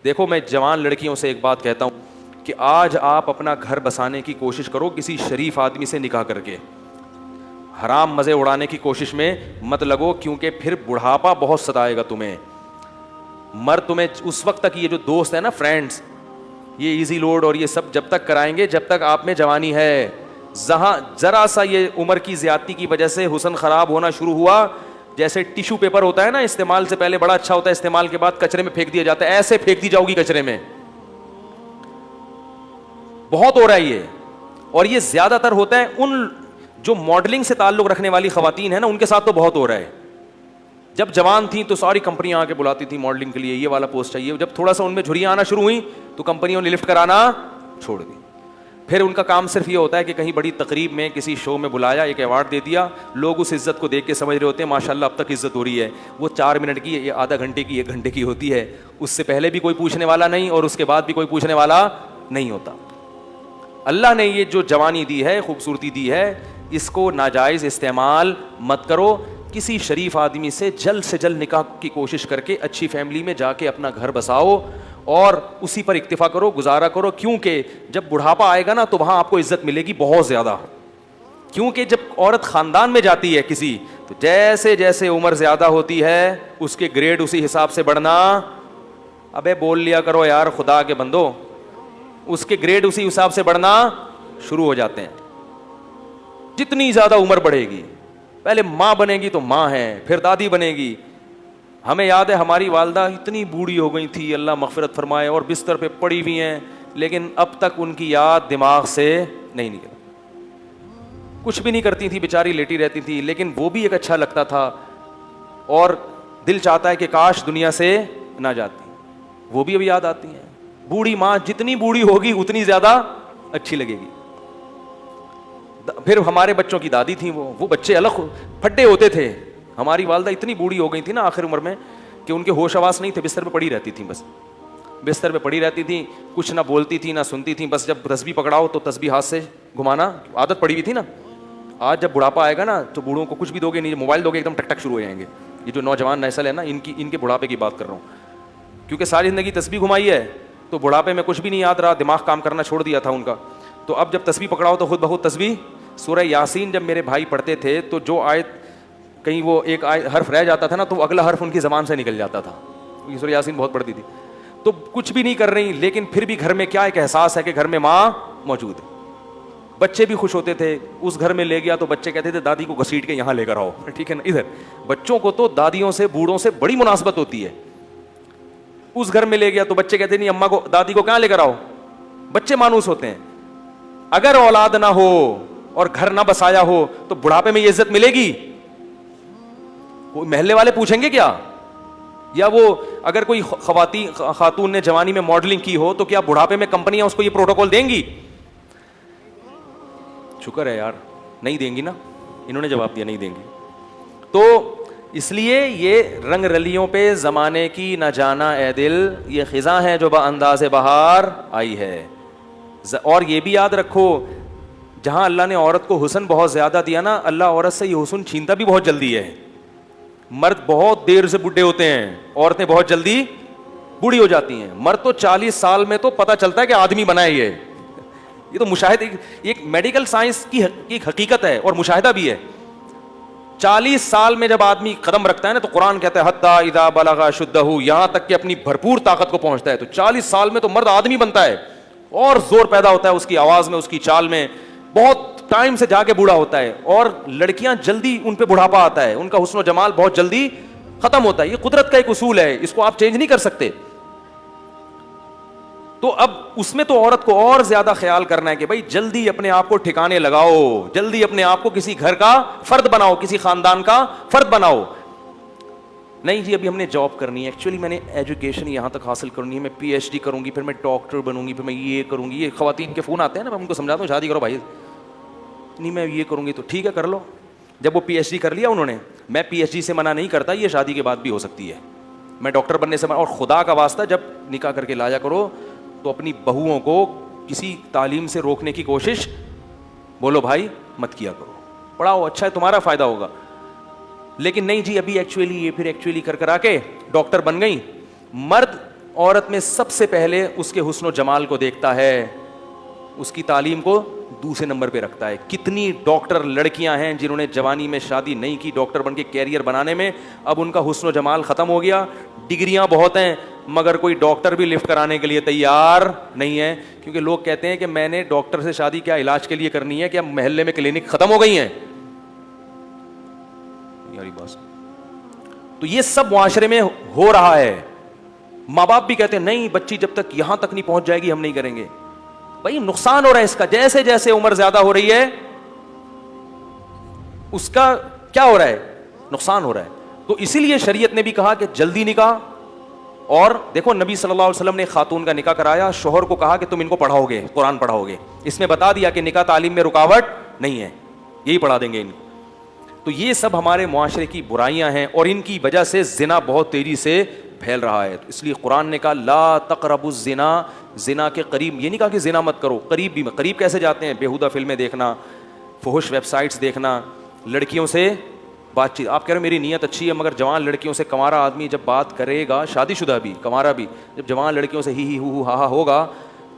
دیکھو میں جوان لڑکیوں سے ایک بات کہتا ہوں کہ آج آپ اپنا گھر بسانے کی کوشش کرو کسی شریف آدمی سے نکاح کر کے. حرام مزے اڑانے کی کوشش میں مت لگو, کیونکہ پھر بڑھاپا بہت ستائے گا تمہیں. مرد تمہیں اس وقت تک, یہ جو دوست ہے نا فرینڈس, یہ ایزی لوڈ اور یہ سب جب تک کرائیں گے جب تک آپ میں جوانی ہے. جہاں ذرا سا یہ عمر کی زیادتی کی وجہ سے حسن خراب ہونا شروع ہوا, جیسے ٹیشو پیپر ہوتا ہے نا, استعمال سے پہلے بڑا اچھا ہوتا ہے, استعمال کے بعد کچرے میں پھینک دیا جاتا ہے, ایسے پھینک دی جاؤ گی کچرے میں. بہت ہو رہا ہے یہ, اور یہ زیادہ تر ہوتا ہے ان جو ماڈلنگ سے تعلق رکھنے والی خواتین ہیں نا, ان کے ساتھ تو بہت ہو رہا ہے. جب جوان تھیں تو ساری کمپنیاں آ کے بلاتی تھیں ماڈلنگ کے لیے, یہ والا پوسٹ چاہیے. جب تھوڑا سا ان میں جھریاں آنا شروع ہوئیں تو کمپنیوں نے لفٹ کرانا چھوڑ دی. پھر ان کا کام صرف یہ ہوتا ہے کہ کہیں بڑی تقریب میں کسی شو میں بلایا, ایک ایوارڈ دے دیا, لوگ اس عزت کو دیکھ کے سمجھ رہے ہوتے ہیں ماشاء اللہ اب تک عزت ہو رہی ہے. وہ 4 منٹ کی, یہ آدھا گھنٹے کی, 1 گھنٹے کی ہوتی ہے. اس سے پہلے بھی کوئی پوچھنے والا نہیں اور اس کے بعد بھی کوئی پوچھنے والا نہیں ہوتا. اللہ نے یہ جو جوانی دی ہے, خوبصورتی دی ہے, اس کو ناجائز استعمال مت کرو. کسی شریف آدمی سے جلد نکاح کی کوشش کر کے اچھی فیملی میں جا کے اپنا گھر بساؤ اور اسی پر اکتفا کرو, گزارا کرو. کیونکہ جب بڑھاپا آئے گا نا تو وہاں آپ کو عزت ملے گی بہت زیادہ. کیونکہ جب عورت خاندان میں جاتی ہے کسی, تو جیسے جیسے عمر زیادہ ہوتی ہے اس کے گریڈ اسی حساب سے بڑھنا. ابے بول لیا کرو یار خدا کے بندو, اس کے گریڈ اسی حساب سے بڑھنا شروع ہو جاتے ہیں. جتنی زیادہ عمر بڑھے گی, پہلے ماں بنے گی تو ماں ہے, پھر دادی بنے گی. ہمیں یاد ہے ہماری والدہ اتنی بوڑھی ہو گئی تھی, اللہ مغفرت فرمائے, اور بستر پہ پڑی ہوئی ہیں, لیکن اب تک ان کی یاد دماغ سے نہیں نکلا. کچھ بھی نہیں کرتی تھی بیچاری, لیٹی رہتی تھی, لیکن وہ بھی ایک اچھا لگتا تھا اور دل چاہتا ہے کہ کاش دنیا سے نہ جاتی. وہ بھی اب یاد آتی ہیں. بوڑھی ماں جتنی بوڑھی ہوگی اتنی زیادہ اچھی لگے گی. پھر ہمارے بچوں کی دادی تھیں, وہ بچے الگ پھڈے ہوتے تھے. ہماری والدہ اتنی بوڑھی ہو گئی تھی نا آخر عمر میں کہ ان کے ہوش آواز نہیں تھے, بستر پہ پڑی رہتی تھیں, بس بستر پہ پڑی رہتی تھیں, کچھ نہ بولتی تھی نہ سنتی تھیں. بس جب تسبیح پکڑاؤ تو تسبیح ہاتھ سے گھمانا, عادت پڑی ہوئی تھی نا. آج جب بڑھاپا آئے گا نا تو بوڑھوں کو کچھ بھی دو گے نہیں, موبائل دو گے ایک دم ٹک ٹک شروع ہو جائیں گے. یہ جو نوجوان نسل ہے نا, ان کے بڑھاپے کی بات کر رہا ہوں, کیونکہ ساری زندگی تسبیح گھمائی ہے تو بڑھاپے میں کچھ بھی نہیں یاد رہا, دماغ کام کرنا چھوڑ دیا تھا ان کا. تو اب جب تسبیح پکڑاؤ تو خود بخود تسبیح. سورہ یاسین جب میرے بھائی پڑھتے تھے تو جو آیت کہیں وہ ایک حرف رہ جاتا تھا نا تو اگلا حرف ان کی زبان سے نکل جاتا تھا. یہ سورہ یاسین بہت پڑھتی تھی. تو کچھ بھی نہیں کر رہی, لیکن پھر بھی گھر میں کیا ایک احساس ہے کہ گھر میں ماں موجود ہے. بچے بھی خوش ہوتے تھے. اس گھر میں لے گیا تو بچے کہتے تھے دادی کو گھسیٹ کے یہاں لے کر آؤ, ٹھیک ہے نا. ادھر بچوں کو تو دادیوں سے, بوڑھوں سے بڑی مناسبت ہوتی ہے. اس گھر میں لے گیا تو بچے کہتے نہیں اماں کو, دادی کو کہاں لے کر آؤ. بچے مانوس ہوتے ہیں. اگر اولاد نہ ہو اور گھر نہ بسایا ہو تو بڑھاپے میں یہ عزت ملے گی؟ کوئی محلے والے پوچھیں گے کیا؟ یا وہ اگر کوئی خاتون نے جوانی میں ماڈلنگ کی ہو تو کیا بڑھاپے میں کمپنیاں اس کو یہ پروٹوکول دیں گی؟ شکر ہے یار نہیں دیں گی نا, انہوں نے جواب دیا نہیں دیں گی. تو اس لیے یہ رنگ رلیوں پہ زمانے کی نہ جانا اے دل, یہ خزاں ہے جو بانداز بہار آئی ہے. اور یہ بھی یاد رکھو, جہاں اللہ نے عورت کو حسن بہت زیادہ دیا نا, اللہ عورت سے یہ حسن چھینتا بھی بہت جلدی ہے. مرد بہت دیر سے بڈھے ہوتے ہیں, عورتیں بہت جلدی بوڑھی ہو جاتی ہیں. مرد تو 40 سال میں تو پتہ چلتا ہے کہ آدمی بنا ہے. یہ تو مشاہدہ, ایک میڈیکل سائنس کی ایک حقیقت ہے اور مشاہدہ بھی ہے. 40 سال میں جب آدمی قدم رکھتا ہے نا تو قرآن کہتا ہے حتی اذا بلغ اشدہ, یہاں تک کہ اپنی بھرپور طاقت کو پہنچتا ہے. تو 40 سال میں تو مرد آدمی بنتا ہے اور زور پیدا ہوتا ہے اس کی آواز میں, اس کی چال میں. بہت ٹائم سے جا کے بوڑھا ہوتا ہے. اور لڑکیاں جلدی ان پہ بڑھاپا آتا ہے, ان کا حسن و جمال بہت جلدی ختم ہوتا ہے. یہ قدرت کا ایک اصول ہے, اس کو آپ چینج نہیں کر سکتے. تو اب اس میں تو عورت کو اور زیادہ خیال کرنا ہے کہ بھائی جلدی اپنے آپ کو ٹھکانے لگاؤ, جلدی اپنے آپ کو کسی گھر کا فرد بناؤ, کسی خاندان کا فرد بناؤ. نہیں جی ابھی ہم نے جاب کرنی ہے, ایکچولی میں نے ایجوکیشن یہاں تک حاصل کرنی ہے, میں پی ایچ ڈی کروں گی, پھر میں ڈاکٹر بنوں گی, پھر میں یہ کروں گی. یہ خواتین کے فون آتے ہیں نا, میں ان کو سمجھاتا ہوں شادی کرو بھائی. نہیں میں یہ کروں گی, تو ٹھیک ہے کر لو. جب وہ پی ایچ ڈی کر لیا انہوں نے, میں پی ایچ ڈی سے منع نہیں کرتا, یہ شادی کے بعد بھی ہو سکتی ہے. میں ڈاکٹر بننے سے منع, اور خدا کا واسطہ جب نکاح کر کے لایا کرو تو اپنی بہوؤں کو کسی تعلیم سے روکنے کی کوشش بولو بھائی مت کیا کرو, پڑھاؤ, اچھا ہے تمہارا فائدہ ہوگا. لیکن نہیں جی ابھی ایکچولی یہ, پھر ایکچولی کر آ کے ڈاکٹر بن گئی. مرد عورت میں سب سے پہلے اس کے حسن و جمال کو دیکھتا ہے, اس کی تعلیم کو دوسرے نمبر پہ رکھتا ہے. کتنی ڈاکٹر لڑکیاں ہیں جنہوں نے جوانی میں شادی نہیں کی ڈاکٹر بن کے کیریئر بنانے میں, اب ان کا حسن و جمال ختم ہو گیا, ڈگریاں بہت ہیں مگر کوئی ڈاکٹر بھی لفٹ کرانے کے لیے تیار نہیں ہے, کیونکہ لوگ کہتے ہیں کہ میں نے ڈاکٹر سے شادی کیا علاج کے لیے کرنی ہے, کیا محلے میں کلینک ختم ہو گئی ہیں یاری بات. تو یہ سب معاشرے میں ہو رہا ہے. ماں باپ بھی کہتے ہیں نہیں بچی جب تک یہاں تک نہیں پہنچ جائے گی ہم نہیں کریں گے. بھائی نقصان ہو رہا ہے اس کا, جیسے جیسے عمر زیادہ ہو رہی ہے اس کا کیا ہو رہا ہے, نقصان ہو رہا ہے. تو اسی لیے شریعت نے بھی کہا کہ جلدی نکاح. اور دیکھو نبی صلی اللہ علیہ وسلم نے خاتون کا نکاح کرایا, شوہر کو کہا کہ تم ان کو پڑھاؤ گے, قرآن پڑھاؤ گے. اس میں بتا دیا کہ نکاح تعلیم میں رکاوٹ نہیں ہے, یہی پڑھا دیں گے ان کو. تو یہ سب ہمارے معاشرے کی برائیاں ہیں اور ان کی وجہ سے زنا بہت تیزی سے پھیل رہا ہے. اس لیے قرآن نے کہا لا تقربوا الزنا, زنا کے قریب, یہ نہیں کہا کہ زنا مت کرو, قریب بھی. قریب کیسے جاتے ہیں؟ بیہودہ فلمیں دیکھنا, فحش ویب سائٹس دیکھنا, لڑکیوں سے بات چیت. آپ کہہ رہے میری نیت اچھی ہے مگر جوان لڑکیوں سے کنوارا آدمی جب بات کرے گا, شادی شدہ بھی کنوارا بھی, جب جوان لڑکیوں سے ہی ہو ہا ہا ہوگا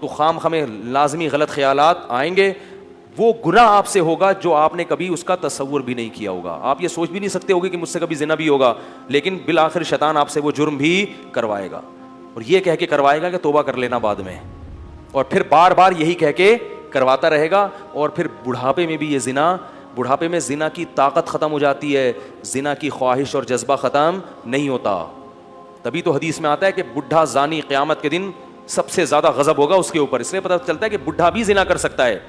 تو خام خامے لازمی غلط خیالات آئیں گے. وہ گناہ آپ سے ہوگا جو آپ نے کبھی اس کا تصور بھی نہیں کیا ہوگا. آپ یہ سوچ بھی نہیں سکتے ہوگے کہ مجھ سے کبھی زنا بھی ہوگا, لیکن بالآخر شیطان آپ سے وہ جرم بھی کروائے گا, اور یہ کہہ کے کروائے گا کہ توبہ کر لینا بعد میں, اور پھر بار بار یہی کہہ کے کرواتا رہے گا. اور پھر بڑھاپے میں بھی یہ زنا, بڑھاپے میں زنا کی طاقت ختم ہو جاتی ہے, زنا کی خواہش اور جذبہ ختم نہیں ہوتا. تبھی تو حدیث میں آتا ہے کہ بڈھا زانی قیامت کے دن سب سے زیادہ غضب ہوگا اس کے اوپر. اس لیے پتہ چلتا ہے کہ بڈھا بھی زنا کر سکتا ہے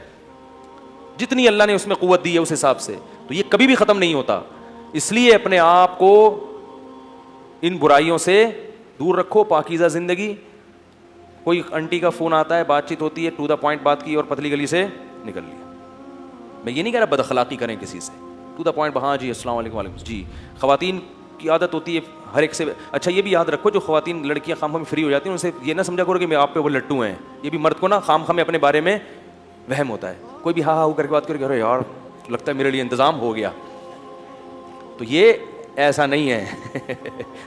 جتنی اللہ نے اس میں قوت دی ہے اس حساب سے. تو یہ کبھی بھی ختم نہیں ہوتا. اس لیے اپنے آپ کو ان برائیوں سے دور رکھو, پاکیزہ زندگی. کوئی انٹی کا فون آتا ہے, بات چیت ہوتی ہے, ٹو دا پوائنٹ بات کی اور پتلی گلی سے نکل لیا. میں یہ نہیں کہہ رہا بد اخلاقی کریں کسی سے, ٹو دا پوائنٹ, ہاں جی السلام علیکم وعلیکم جی. خواتین کی عادت ہوتی ہے ہر ایک سے. اچھا یہ بھی یاد رکھو جو خواتین لڑکیاں خام خام فری ہو جاتی ہیں ان سے یہ نہ سمجھا کرو کہ میں آپ پہ وہ لٹو ہیں. یہ بھی مرد کو نا خام خام اپنے بارے میں وہم ہوتا ہے. کوئی بھی ہاں ہاں کر کے بات کرے یار لگتا ہے میرے لیے انتظام ہو گیا. تو یہ ایسا نہیں ہے.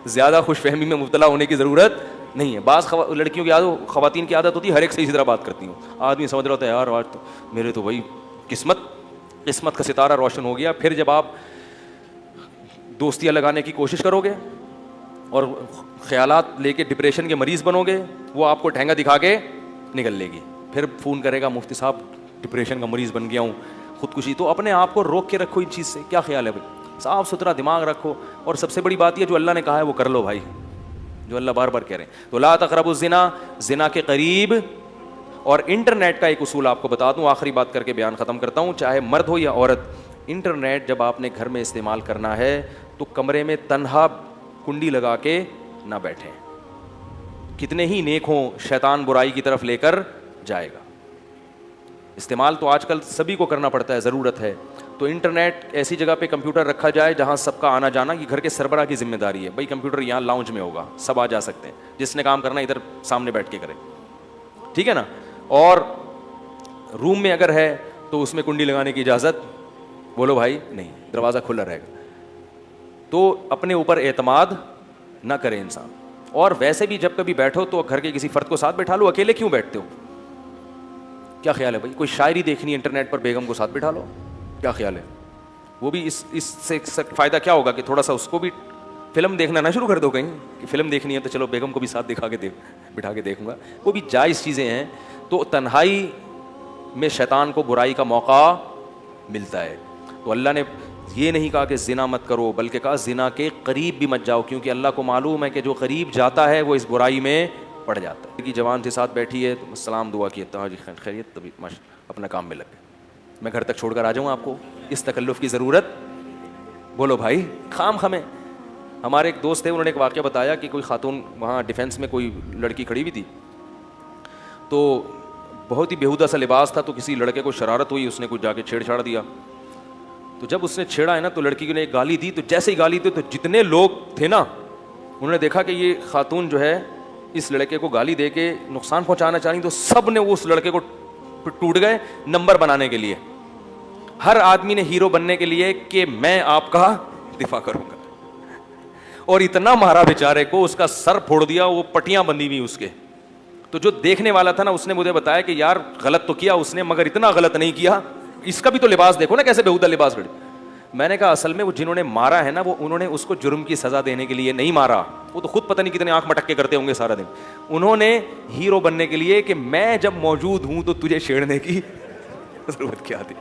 زیادہ خوش فہمی میں مبتلا ہونے کی ضرورت نہیں ہے. بعض لڑکیوں کی عادت, خواتین کی عادت ہوتی ہے ہر ایک سے اسی طرح بات کرتی ہوں. آدمی سمجھ رہا ہوتا ہے یار آج تو میرے تو وہی قسمت کا ستارہ روشن ہو گیا. پھر جب آپ دوستیاں لگانے کی کوشش کرو گے اور خیالات لے کے ڈپریشن کے مریض بنو گے, وہ آپ کو ٹھینگا دکھا کے نکل لے گی. پھر فون کرے گا مفتی صاحب ڈپریشن کا مریض بن گیا ہوں, خودکشی. تو اپنے آپ کو روک کے رکھو ان چیز سے. کیا خیال ہے بھائی؟ صاف ستھرا دماغ رکھو. اور سب سے بڑی بات یہ جو اللہ نے کہا ہے وہ کر لو بھائی, جو اللہ بار بار کہہ رہے ہیں. تو لا تقربوا الزنا, زنا کے قریب. اور انٹرنیٹ کا ایک اصول آپ کو بتا دوں, آخری بات کر کے بیان ختم کرتا ہوں, چاہے مرد ہو یا عورت. انٹرنیٹ جب آپ نے گھر میں استعمال کرنا ہے تو کمرے میں تنہا کنڈی لگا کے نہ بیٹھیں. کتنے ہی نیک ہوں شیطان برائی کی طرف لے کر جائے گا. استعمال تو آج کل سبھی کو کرنا پڑتا ہے, ضرورت ہے. تو انٹرنیٹ ایسی جگہ پہ کمپیوٹر رکھا جائے جہاں سب کا آنا جانا, یہ گھر کے سربراہ کی ذمہ داری ہے. بھائی کمپیوٹر یہاں لاؤنج میں ہوگا, سب آ جا سکتے ہیں, جس نے کام کرنا ادھر سامنے بیٹھ کے کرے, ٹھیک ہے نا. اور روم میں اگر ہے تو اس میں کنڈی لگانے کی اجازت بولو بھائی نہیں, دروازہ کھلا رہے گا. تو اپنے اوپر اعتماد نہ کرے انسان. اور ویسے بھی جب کبھی بیٹھو تو گھر کے کسی فرد کو ساتھ بٹھا لو, اکیلے کیوں بیٹھتے ہو؟ کیا خیال ہے بھائی؟ کوئی شاعری دیکھنی ہے انٹرنیٹ پر, بیگم کو ساتھ بٹھا لو. کیا خیال ہے؟ وہ بھی اس سے فائدہ کیا ہوگا کہ تھوڑا سا اس کو بھی فلم دیکھنا نہ شروع کر دو کہیں کہ فلم دیکھنی ہے تو چلو بیگم کو بھی ساتھ دکھا کے بٹھا کے دیکھوں گا. وہ بھی جائز چیزیں ہیں. تو تنہائی میں شیطان کو برائی کا موقع ملتا ہے. تو اللہ نے یہ نہیں کہا کہ زنا مت کرو, بلکہ کہا زنا کے قریب بھی مت جاؤ, کیونکہ اللہ کو معلوم ہے کہ جو قریب جاتا ہے وہ اس برائی میں پڑ جاتا ہے. کہ جوان کے ساتھ بیٹھی ہے تو السلام دعا کی, ہاں جی خیریت, تبھی اپنا کام میں لگ گئے. میں گھر تک چھوڑ کر آ جاؤں آپ کو, اس تکلف کی ضرورت بولو بھائی خام خمیں. ہمارے ایک دوست تھے, انہوں نے ایک واقعہ بتایا کہ کوئی خاتون وہاں ڈیفینس میں کوئی لڑکی کھڑی ہوئی تھی, تو بہت ہی بیہودہ سا لباس تھا, تو کسی لڑکے کو شرارت ہوئی, اس نے کچھ جا کے چھیڑ چھاڑ دیا. تو جب اس نے چھیڑا ہے نا تو لڑکی نے ایک گالی دی, تو جیسے ہی گالی دی تو جتنے لوگ تھے نا انہوں نے دیکھا کہ یہ خاتون جو ہے اس لڑکے کو گالی دے کے نقصان پہنچانا چاہی, تو سب نے اس لڑکے کو ٹوٹ گئے نمبر بنانے کے لیے. ہر آدمی نے ہیرو بننے کے لیے کہ میں آپ کا دفاع کروں گا. اور اتنا مارا بیچارے کو, اس کا سر پھوڑ دیا, وہ پٹیاں بندھی ہوئی اس کے. تو جو دیکھنے والا تھا نا, اس نے مجھے بتایا کہ یار غلط تو کیا اس نے, مگر اتنا غلط نہیں کیا, اس کا بھی تو لباس دیکھو نا کیسے بےہودہ لباس کھڑے. میں نے کہا اصل میں وہ جنہوں نے مارا ہے نا, وہ انہوں نے اس کو جرم کی سزا دینے کے لیے نہیں مارا, وہ تو خود پتہ نہیں کتنے آنکھ مٹک کے کرتے ہوں گے سارا دن. انہوں نے ہیرو بننے کے لیے کہ میں جب موجود ہوں تو تجھے چھیڑنے کی ضرورت کیا تھی,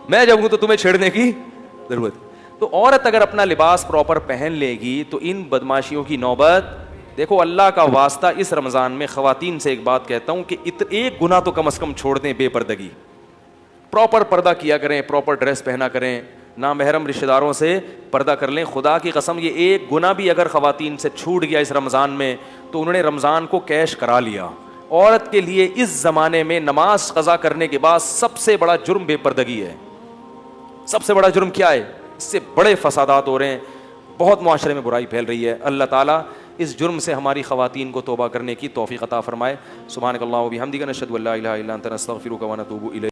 میں جب ہوں تو تمہیں چھیڑنے کی ضرورت. تو عورت اگر اپنا لباس پراپر پہن لے گی تو ان بدماشیوں کی نوبت. دیکھو اللہ کا واسطہ, اس رمضان میں خواتین سے ایک بات کہتا ہوں کہ ایک گناہ تو کم از کم چھوڑ دیں, بے پردگی. پراپر پردہ کیا کریں, پراپر ڈریس پہنا کریں, نامحرم رشتہ داروں سے پردہ کر لیں. خدا کی قسم یہ ایک گناہ بھی اگر خواتین سے چھوٹ گیا اس رمضان میں تو انہوں نے رمضان کو کیش کرا لیا. عورت کے لیے اس زمانے میں نماز قضا کرنے کے بعد سب سے بڑا جرم بے پردگی ہے. سب سے بڑا جرم کیا ہے؟ اس سے بڑے فسادات ہو رہے ہیں, بہت معاشرے میں برائی پھیل رہی ہے. اللہ تعالیٰ اس جرم سے ہماری خواتین کو توبہ کرنے کی توفیق عطا فرمائے. سبحانک اللہم و بحمدک، نشہد ان لا الہ الا انت، نستغفرک و نتوب الیک.